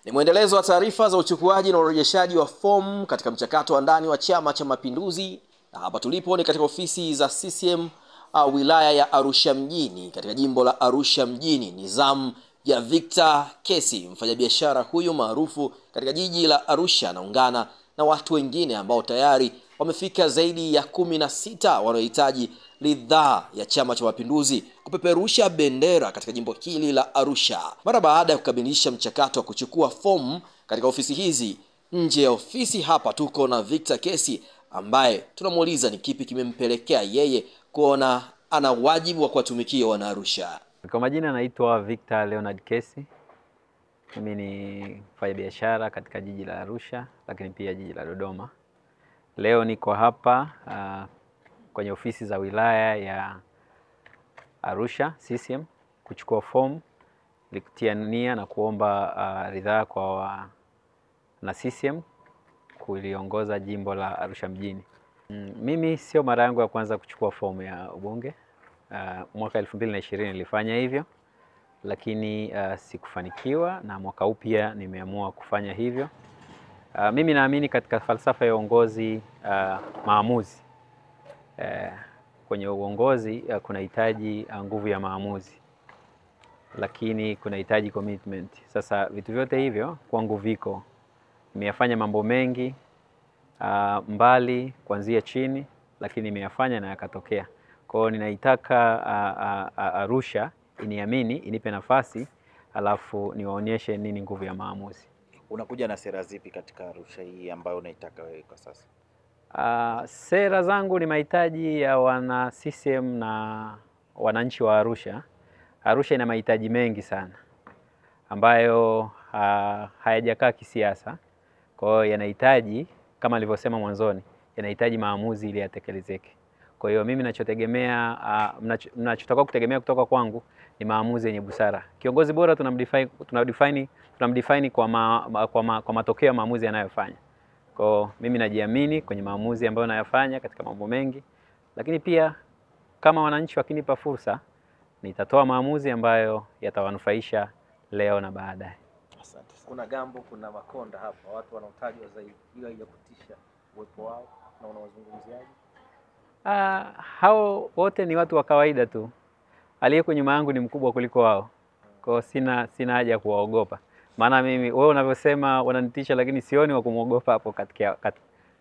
Ni mwendelezo wa taarifa za uchukuaji na urejeshaji wa fomu katika mchakato wa ndani wa Chama cha Mapinduzi, na hapa tulipo ni katika ofisi za CCM wilaya ya Arusha mjini. Katika jimbo la Arusha mjini ni zamu ya Victor Kesi, mfanyabiashara huyu maarufu katika jiji la Arusha, anaungana na watu wengine ambao tayari wamefika zaidi ya 16 wanaohitaji ridhaa ya Chama cha Mapinduzi kupeperusha bendera katika jimbo hili la Arusha. Mara baada ya kukamilisha mchakato wa kuchukua fomu katika ofisi hizi, nje ya ofisi hapa tuko na Victor Kesi ambaye tunamuuliza ni kipi kimempelekea yeye kuona ana wajibu wa kuwatumikia wana Arusha. Kwa majina naitwa Victor Leonard Kesi. Mimi ni mfanyabiashara katika jiji la Arusha lakini pia jiji la Dodoma. Leo niko hapa kwenye ofisi za wilaya ya Arusha CCM kuchukua fomu ili kutia nia na kuomba ridhaa kwa na CCM kuliongoza jimbo la Arusha mjini. Mimi sio mara yangu ya kwanza kuchukua fomu ya ubunge. Mwaka 2020 nilifanya hivyo, lakini sikufanikiwa, na mwaka huu pia nimeamua kufanya hivyo. Mimi naamini katika falsafa ya uongozi maamuzi. Kwenye uongozi kunahitaji nguvu ya maamuzi, lakini kunahitaji commitment. Sasa vitu vyote hivyo kwangu viko. Nimeyafanya mambo mengi mbali kuanzia chini, lakini nimeyafanya na yakatokea. Kwa hiyo ninaitaka Arusha iniamini, inipe nafasi, alafu niwaonyeshe nini nguvu ya maamuzi. Unakuja na sera zipi katika Arusha hii ambayo unaitaka wewe kwa sasa? Sera zangu ni mahitaji ya wana CCM na wananchi wa Arusha. Arusha ina mahitaji mengi sana ambayo hayajakaa kisiasa. Kwa hiyo yanahitaji, kama nilivyosema mwanzoni, yanahitaji maamuzi ili yatekelezeke. Kwa hiyo mimi ninachotegemea, mnachotaka kutegemea kutoka kwangu ni maamuzi yenye busara. Kiongozi bora tunamdefine kwa matokeo ya maamuzi yanayofanya. Kwa hiyo mimi najiamini kwenye maamuzi ambayo nayafanya katika mambo mengi, lakini pia kama wananchi wakinipa fursa, nitatoa maamuzi ambayo yatawanufaisha leo na baadaye. Asante. Kuna Gambo, kuna Makonda hapa, watu wanaotajwa zaidi, hiyo haijakutisha uwepo wao na unawazungumziaje? Hao wote ni watu wa kawaida tu. Aliyeko nyuma yangu ni mkubwa kuliko wao. Kwa hiyo sina haja kuwaogopa. Maana mimi, wewe unavyosema wananitisha, lakini sioni wa kumuogopa hapo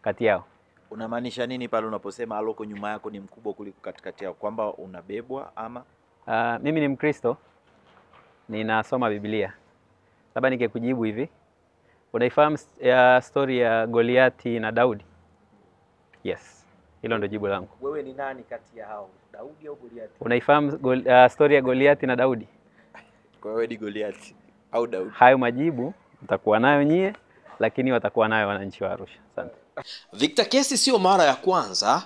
kati yao. Unamaanisha nini pale unaposema aloko nyuma yako ni mkubwa kuliko katikati yao? Kwamba unabebwa ama? Mimi ni Mkristo. Ninasoma Biblia. Labda nikikujibu hivi. Unaifahamu story ya Goliati na Daudi? Yes. Hilo ndio jibu langu. Wewe ni nani kati ya hao? Daudi au Goliati? Unaifahamu story ya Goliati na Daudi? Kwa wewe ni Goliati au Daudi? Hayo majibu mtakuwa nayo nyie, lakini watakuwa nayo wananchi wa Arusha. Asante. Victor Kesi sio mara ya kwanza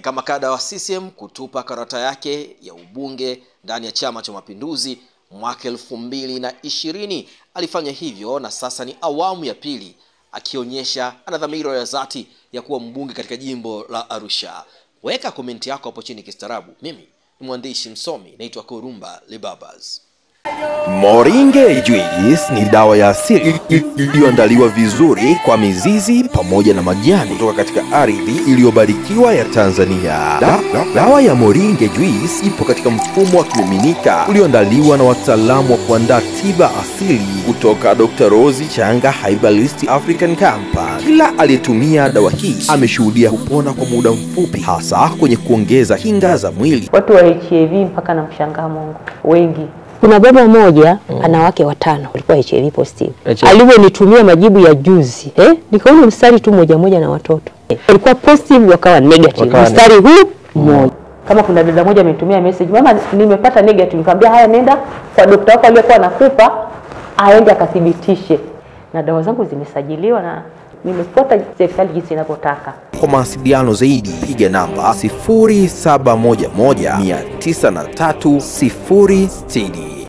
kama kada wa CCM kutupa karata yake ya ubunge ndani ya Chama cha Mapinduzi. Mwaka 2020 alifanya hivyo, na sasa ni awamu ya pili akionyesha ana dhamira ya dhati ya kuwa mbunge katika jimbo la Arusha. Weka komenti yako hapo chini kistaarabu. Mimi ni mwandishi msomi, naitwa Kurumba Libabas. Moringe Juice ni dawa ya asili iliyoandaliwa vizuri kwa mizizi pamoja na majani kutoka katika ardhi iliyobarikiwa ya Tanzania. Dawa ya Moringe Juice ipo katika mfumo wa kimiminika ulioandaliwa na wataalamu wa kuandaa tiba asili kutoka Dr. Rose Changa Herbalist African Company. Kila aliyetumia dawa hii ameshuhudia kupona kwa muda mfupi, hasa kwenye kuongeza kinga za mwili. Watu wa HIV mpaka na mshangaa Mungu wengi. Kuna baba mmoja ana wake 5 walikuwa HIV positive. Alivyonitumia majibu ya juzi, nikaona mstari tu moja na watoto. Walikuwa positive wakawa negative. Mstari huu mmoja. Kama kuna dada moja amenitumia message, mama nimepata negative, nikamwambia haya nenda kwa daktari wako aliyekuwa anakupa aende akathibitishe. Na dawa zangu zimesajiliwa na nimefuata serikali jinsi inavyotaka. Kwa mawasiliano zaidi piga namba 0711 903 060.